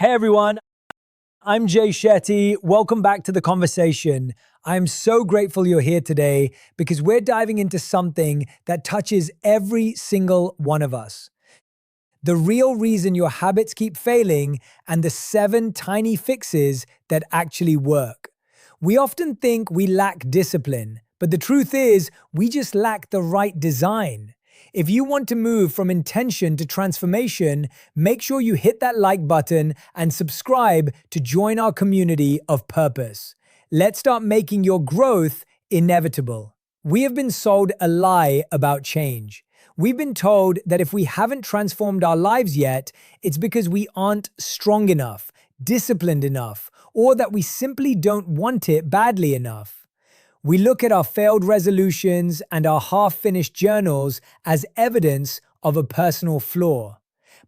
Hey everyone, I'm Shetty. Welcome back to the conversation. I'm so grateful you're here today because we're diving into something that touches every single one of us. The real reason your habits keep failing and the 7 tiny fixes that actually work. We often think we lack discipline, but the truth is we just lack the right design. If you want to move from intention to transformation, make sure you hit that like button and subscribe to join our community of purpose. Let's start making your growth inevitable. We have been sold a lie about change. We've been told that if we haven't transformed our lives yet, it's because we aren't strong enough, disciplined enough, or that we simply don't want it badly enough. We look at our failed resolutions and our half-finished journals as evidence of a personal flaw.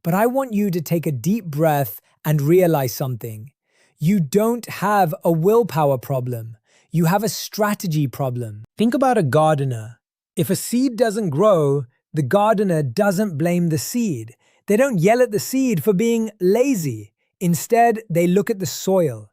But I want you to take a deep breath and realize something. You don't have a willpower problem. You have a strategy problem. Think about a gardener. If a seed doesn't grow, the gardener doesn't blame the seed. They don't yell at the seed for being lazy. Instead, they look at the soil.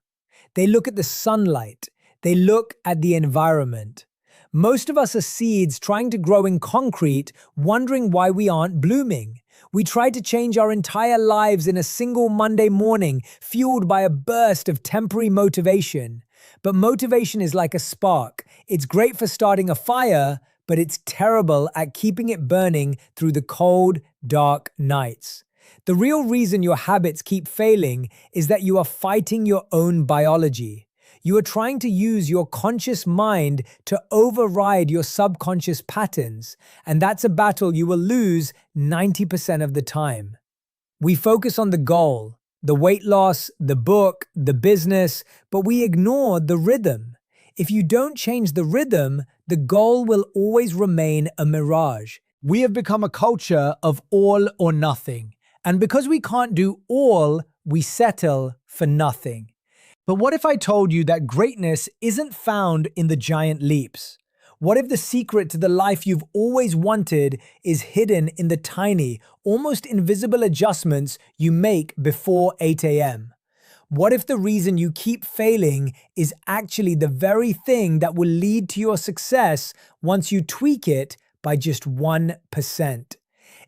They look at the sunlight. They look at the environment. Most of us are seeds trying to grow in concrete, wondering why we aren't blooming. We try to change our entire lives in a single Monday morning, fueled by a burst of temporary motivation. But motivation is like a spark. It's great for starting a fire, but it's terrible at keeping it burning through the cold, dark nights. The real reason your habits keep failing is that you are fighting your own biology. You are trying to use your conscious mind to override your subconscious patterns, and that's a battle you will lose 90% of the time. We focus on the goal, the weight loss, the book, the business, but we ignore the rhythm. If you don't change the rhythm, the goal will always remain a mirage. We have become a culture of all or nothing, and because we can't do all, we settle for nothing. But what if I told you that greatness isn't found in the giant leaps? What if the secret to the life you've always wanted is hidden in the tiny, almost invisible adjustments you make before 8 a.m.? What if the reason you keep failing is actually the very thing that will lead to your success once you tweak it by just 1%?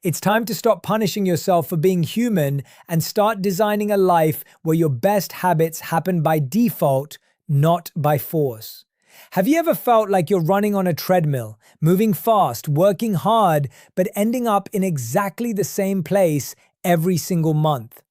It's time to stop punishing yourself for being human and start designing a life where your best habits happen by default, not by force. Have you ever felt like you're running on a treadmill, moving fast, working hard, but ending up in exactly the same place every single month?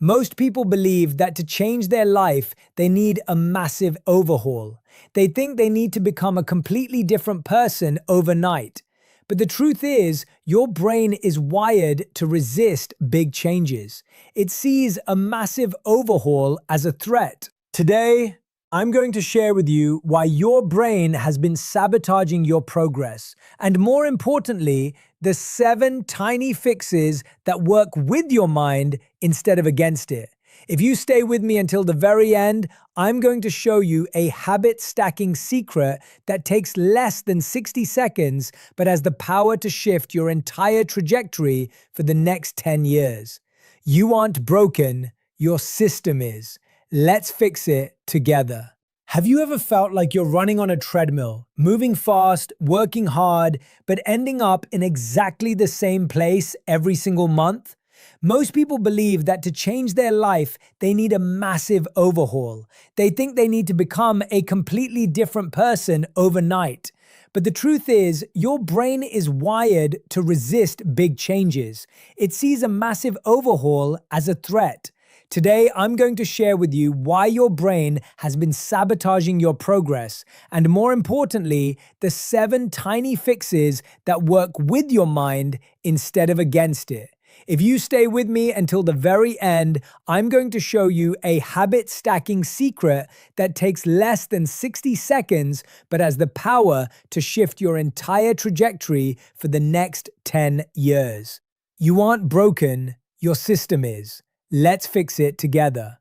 Most people believe that to change their life, they need a massive overhaul. They think they need to become a completely different person overnight. But the truth is, your brain is wired to resist big changes. It sees a massive overhaul as a threat. Today, I'm going to share with you why your brain has been sabotaging your progress, and more importantly, the 7 tiny fixes that work with your mind instead of against it. If you stay with me until the very end, I'm going to show you a habit stacking secret that takes less than 60 seconds, but has the power to shift your entire trajectory for the next 10 years. You aren't broken, your system is. Let's fix it together. Have you ever felt like you're running on a treadmill, moving fast, working hard, but ending up in exactly the same place every single month? Most people believe that to change their life, they need a massive overhaul. They think they need to become a completely different person overnight. But the truth is, your brain is wired to resist big changes. It sees a massive overhaul as a threat. Today, I'm going to share with you why your brain has been sabotaging your progress, and more importantly, the 7 tiny fixes that work with your mind instead of against it. If you stay with me until the very end, I'm going to show you a habit stacking secret that takes less than 60 seconds, but has the power to shift your entire trajectory for the next 10 years. You aren't broken, your system is. Let's fix it together.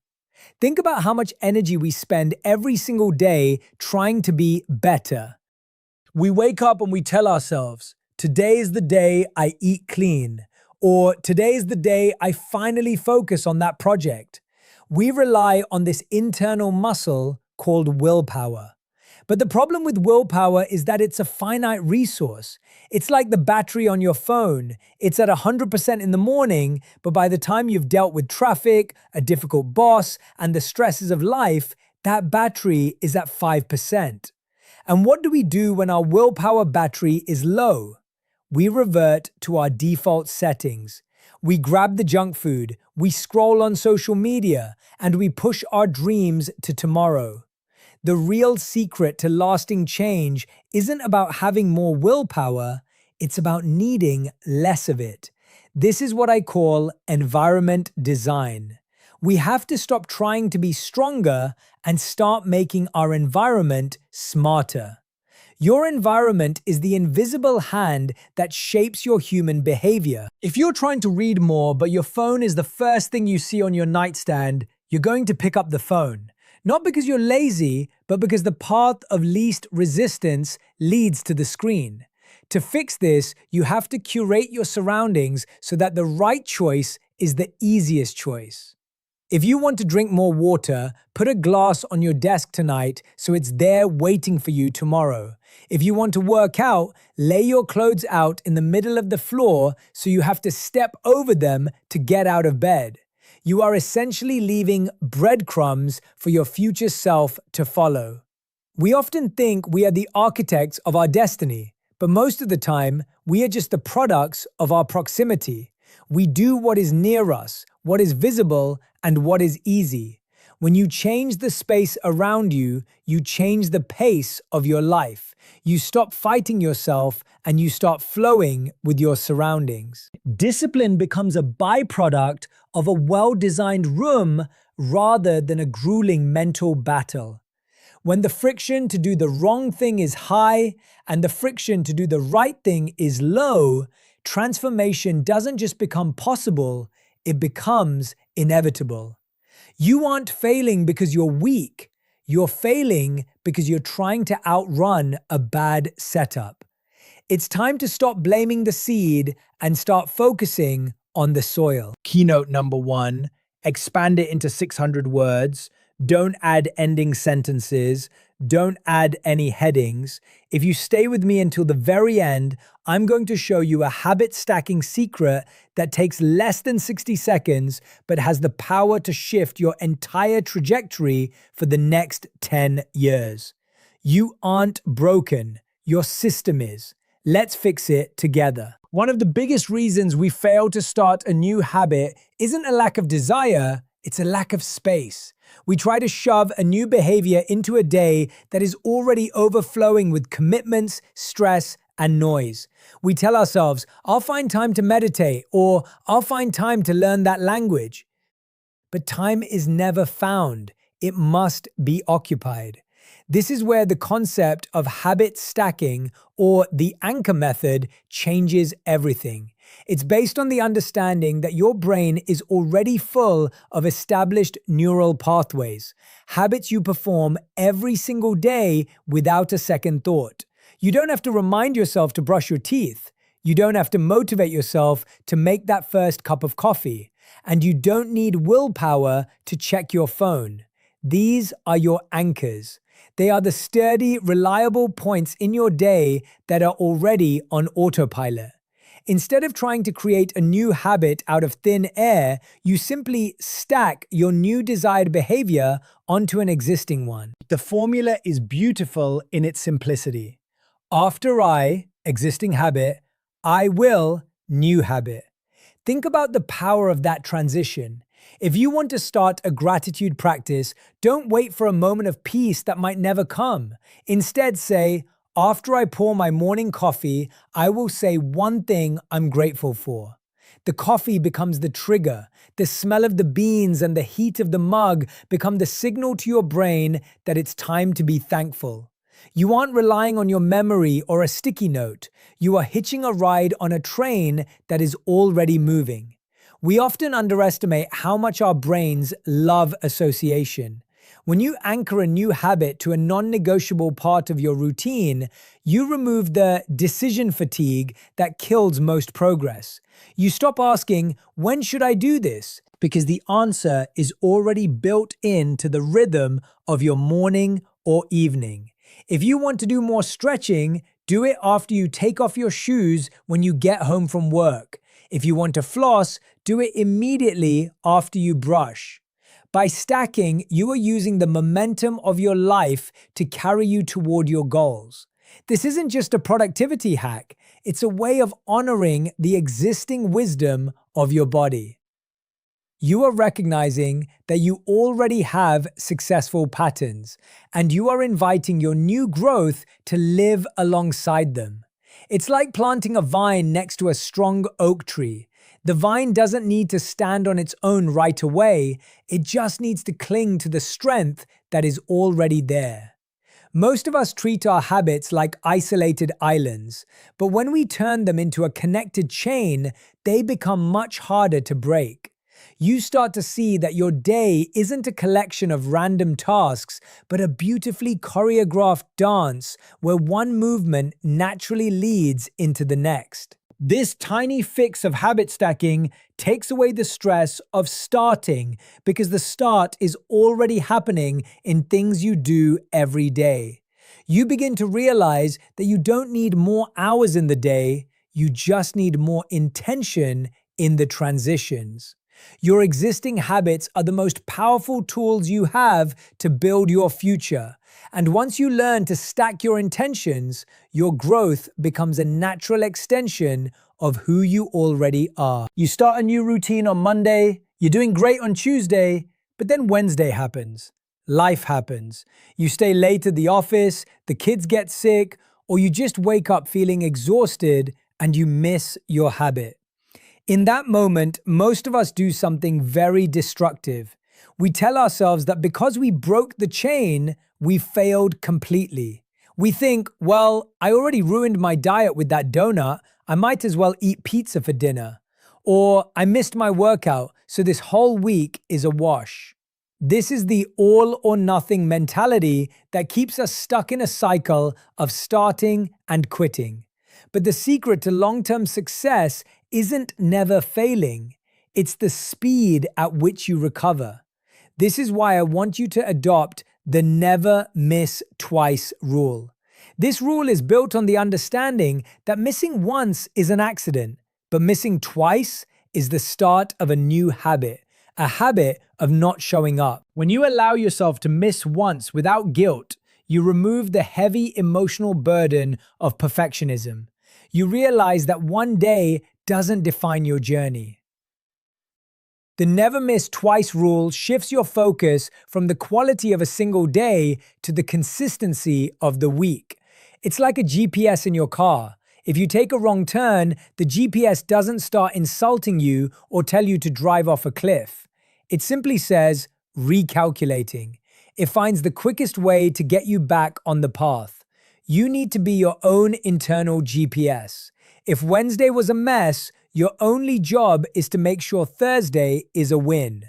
Think about how much energy we spend every single day trying to be better. We wake up and we tell ourselves, today is the day I eat clean. Or today is the day I finally focus on that project. We rely on this internal muscle called willpower. But the problem with willpower is that it's a finite resource. It's like the battery on your phone. It's at 100% in the morning, but by the time you've dealt with traffic, a difficult boss, and the stresses of life, that battery is at 5%. And what do we do when our willpower battery is low? We revert to our default settings. We grab the junk food, we scroll on social media, and we push our dreams to tomorrow. The real secret to lasting change isn't about having more willpower, it's about needing less of it. This is what I call environment design. We have to stop trying to be stronger and start making our environment smarter. Your environment is the invisible hand that shapes your human behavior. If you're trying to read more, but your phone is the first thing you see on your nightstand, you're going to pick up the phone. Not because you're lazy, but because the path of least resistance leads to the screen. To fix this, you have to curate your surroundings so that the right choice is the easiest choice. If you want to drink more water, put a glass on your desk tonight so it's there waiting for you tomorrow. If you want to work out, lay your clothes out in the middle of the floor so you have to step over them to get out of bed. You are essentially leaving breadcrumbs for your future self to follow. We often think we are the architects of our destiny, but most of the time, we are just the products of our proximity. We do what is near us, what is visible, and what is easy. When you change the space around you, you change the pace of your life. You stop fighting yourself and you start flowing with your surroundings. Discipline becomes a byproduct of a well-designed room rather than a grueling mental battle. When the friction to do the wrong thing is high and the friction to do the right thing is low, transformation doesn't just become possible, it becomes inevitable. You aren't failing because you're weak. You're failing because you're trying to outrun a bad setup. It's time to stop blaming the seed and start focusing on the soil. Keynote number 1, expand it into 600 words. Don't add ending sentences. Don't add any headings. If you stay with me until the very end, I'm going to show you a habit stacking secret that takes less than 60 seconds, but has the power to shift your entire trajectory for the next 10 years. You aren't broken. Your system is. Let's fix it together. One of the biggest reasons we fail to start a new habit isn't a lack of desire, it's a lack of space. We try to shove a new behavior into a day that is already overflowing with commitments, stress, and noise. We tell ourselves, I'll find time to meditate, or I'll find time to learn that language. But time is never found. It must be occupied. This is where the concept of habit stacking, or the anchor method, changes everything. It's based on the understanding that your brain is already full of established neural pathways, habits you perform every single day without a second thought. You don't have to remind yourself to brush your teeth. You don't have to motivate yourself to make that first cup of coffee. And you don't need willpower to check your phone. These are your anchors. They are the sturdy, reliable points in your day that are already on autopilot. Instead of trying to create a new habit out of thin air, you simply stack your new desired behavior onto an existing one. The formula is beautiful in its simplicity. After I, existing habit, I will, new habit. Think about the power of that transition. If you want to start a gratitude practice, don't wait for a moment of peace that might never come. Instead, say, after I pour my morning coffee, I will say one thing I'm grateful for. The coffee becomes the trigger. The smell of the beans and the heat of the mug become the signal to your brain that it's time to be thankful. You aren't relying on your memory or a sticky note. You are hitching a ride on a train that is already moving. We often underestimate how much our brains love association. When you anchor a new habit to a non-negotiable part of your routine, you remove the decision fatigue that kills most progress. You stop asking, when should I do this? Because the answer is already built into the rhythm of your morning or evening. If you want to do more stretching, do it after you take off your shoes when you get home from work. If you want to floss, do it immediately after you brush. By stacking, you are using the momentum of your life to carry you toward your goals. This isn't just a productivity hack, it's a way of honoring the existing wisdom of your body. You are recognizing that you already have successful patterns, and you are inviting your new growth to live alongside them. It's like planting a vine next to a strong oak tree. The vine doesn't need to stand on its own right away, it just needs to cling to the strength that is already there. Most of us treat our habits like isolated islands, but when we turn them into a connected chain, they become much harder to break. You start to see that your day isn't a collection of random tasks, but a beautifully choreographed dance where one movement naturally leads into the next. This tiny fix of habit stacking takes away the stress of starting because the start is already happening in things you do every day. You begin to realize that you don't need more hours in the day, you just need more intention in the transitions. Your existing habits are the most powerful tools you have to build your future. And once you learn to stack your intentions, your growth becomes a natural extension of who you already are. You start a new routine on Monday, you're doing great on Tuesday, but then Wednesday happens. Life happens. You stay late at the office, the kids get sick, or you just wake up feeling exhausted and you miss your habit. In that moment, most of us do something very destructive. We tell ourselves that because we broke the chain, we failed completely. We think, well, I already ruined my diet with that donut, I might as well eat pizza for dinner. Or I missed my workout, so this whole week is a wash. This is the all or nothing mentality that keeps us stuck in a cycle of starting and quitting. But the secret to long-term success isn't never failing. It's the speed at which you recover. This is why I want you to adopt the never miss twice rule. This rule is built on the understanding that missing once is an accident, but missing twice is the start of a new habit, a habit of not showing up. When you allow yourself to miss once without guilt, you remove the heavy emotional burden of perfectionism. You realize that one day doesn't define your journey. The never miss twice rule shifts your focus from the quality of a single day to the consistency of the week. It's like a GPS in your car. If you take a wrong turn, the GPS doesn't start insulting you or tell you to drive off a cliff. It simply says, recalculating. It finds the quickest way to get you back on the path. You need to be your own internal GPS. If Wednesday was a mess, your only job is to make sure Thursday is a win.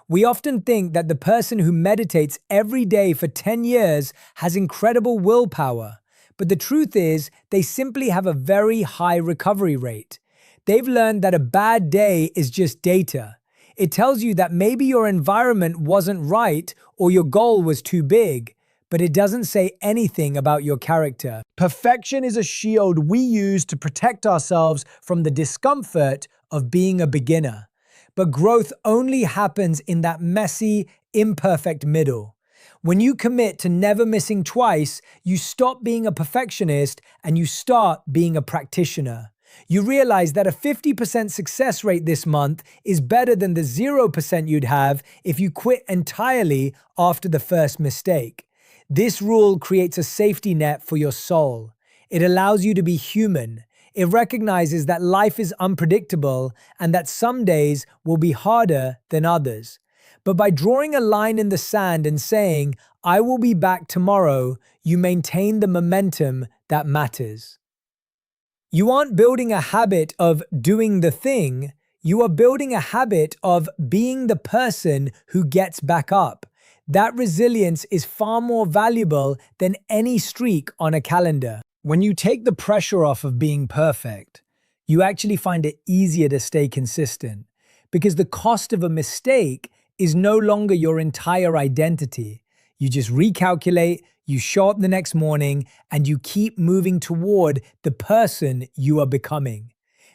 We often think that the person who meditates every day for 10 years has incredible willpower, but the truth is they simply have a very high recovery rate. They've learned that a bad day is just data. It tells you that maybe your environment wasn't right or your goal was too big, but it doesn't say anything about your character. Perfection is a shield we use to protect ourselves from the discomfort of being a beginner. But growth only happens in that messy, imperfect middle. When you commit to never missing twice, you stop being a perfectionist and you start being a practitioner. You realize that a 50% success rate this month is better than the 0% you'd have if you quit entirely after the first mistake. This rule creates a safety net for your soul. It allows you to be human. It recognizes that life is unpredictable and that some days will be harder than others. But by drawing a line in the sand and saying, I will be back tomorrow, you maintain the momentum that matters. You aren't building a habit of doing the thing, you are building a habit of being the person who gets back up. That resilience is far more valuable than any streak on a calendar. When you take the pressure off of being perfect, you actually find it easier to stay consistent because the cost of a mistake is no longer your entire identity. You just recalculate, you show up the next morning, and you keep moving toward the person you are becoming.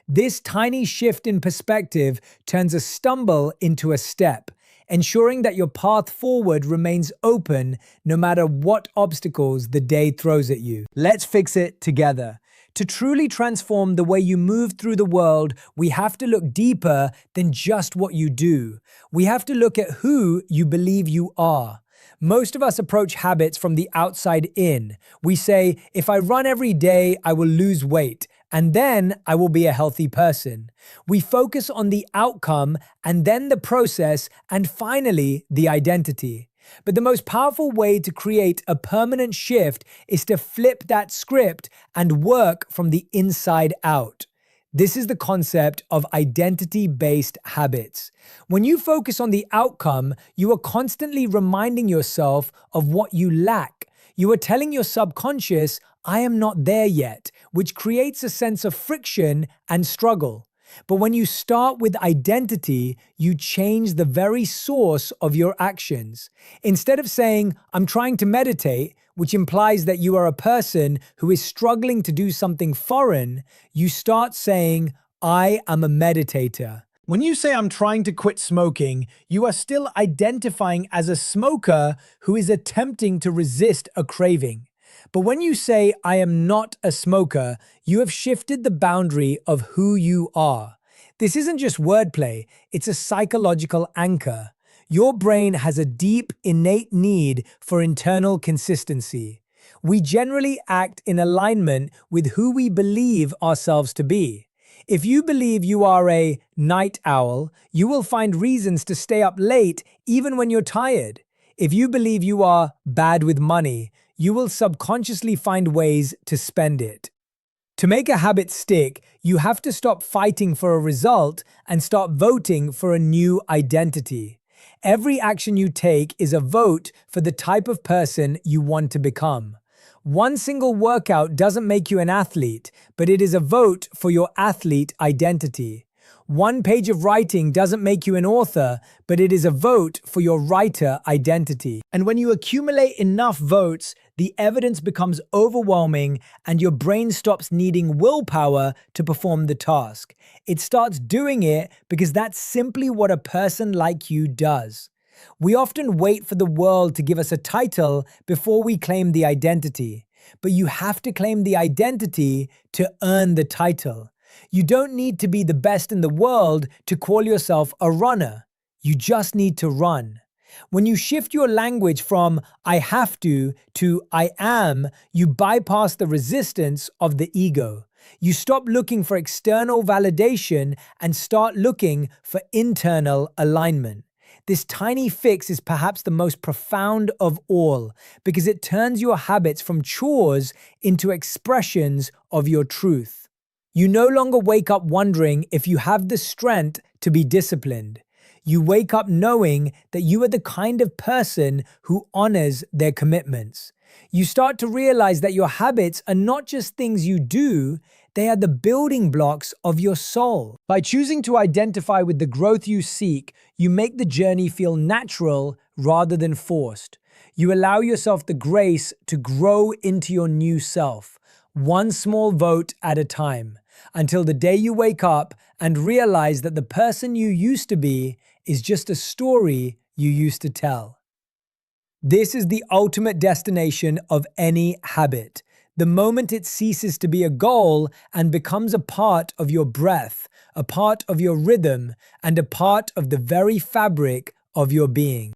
This tiny shift in perspective turns a stumble into a step, ensuring that your path forward remains open no matter what obstacles the day throws at you. Let's fix it together. To truly transform the way you move through the world, we have to look deeper than just what you do. We have to look at who you believe you are. Most of us approach habits from the outside in. We say, if I run every day, I will lose weight, and then I will be a healthy person. We focus on the outcome and then the process and finally the identity. But the most powerful way to create a permanent shift is to flip that script and work from the inside out. This is the concept of identity-based habits. When you focus on the outcome, you are constantly reminding yourself of what you lack. You are telling your subconscious, I am not there yet, which creates a sense of friction and struggle. But when you start with identity, you change the very source of your actions. Instead of saying, I'm trying to meditate, which implies that you are a person who is struggling to do something foreign, you start saying, I am a meditator. When you say I'm trying to quit smoking, you are still identifying as a smoker who is attempting to resist a craving. But when you say, I am not a smoker, you have shifted the boundary of who you are. This isn't just wordplay, it's a psychological anchor. Your brain has a deep, innate need for internal consistency. We generally act in alignment with who we believe ourselves to be. If you believe you are a night owl, you will find reasons to stay up late even when you're tired. If you believe you are bad with money, you will subconsciously find ways to spend it. To make a habit stick, you have to stop fighting for a result and start voting for a new identity. Every action you take is a vote for the type of person you want to become. One single workout doesn't make you an athlete, but it is a vote for your athlete identity. One page of writing doesn't make you an author, but it is a vote for your writer identity. And when you accumulate enough votes, the evidence becomes overwhelming and your brain stops needing willpower to perform the task. It starts doing it because that's simply what a person like you does. We often wait for the world to give us a title before we claim the identity. But you have to claim the identity to earn the title. You don't need to be the best in the world to call yourself a runner. You just need to run. When you shift your language from I have to I am, you bypass the resistance of the ego. You stop looking for external validation and start looking for internal alignment. This tiny fix is perhaps the most profound of all because it turns your habits from chores into expressions of your truth. You no longer wake up wondering if you have the strength to be disciplined. You wake up knowing that you are the kind of person who honors their commitments. You start to realize that your habits are not just things you do, they are the building blocks of your soul. By choosing to identify with the growth you seek, you make the journey feel natural rather than forced. You allow yourself the grace to grow into your new self, one small vote at a time, until the day you wake up and realize that the person you used to be is just a story you used to tell. This is the ultimate destination of any habit. The moment it ceases to be a goal and becomes a part of your breath, a part of your rhythm, and a part of the very fabric of your being.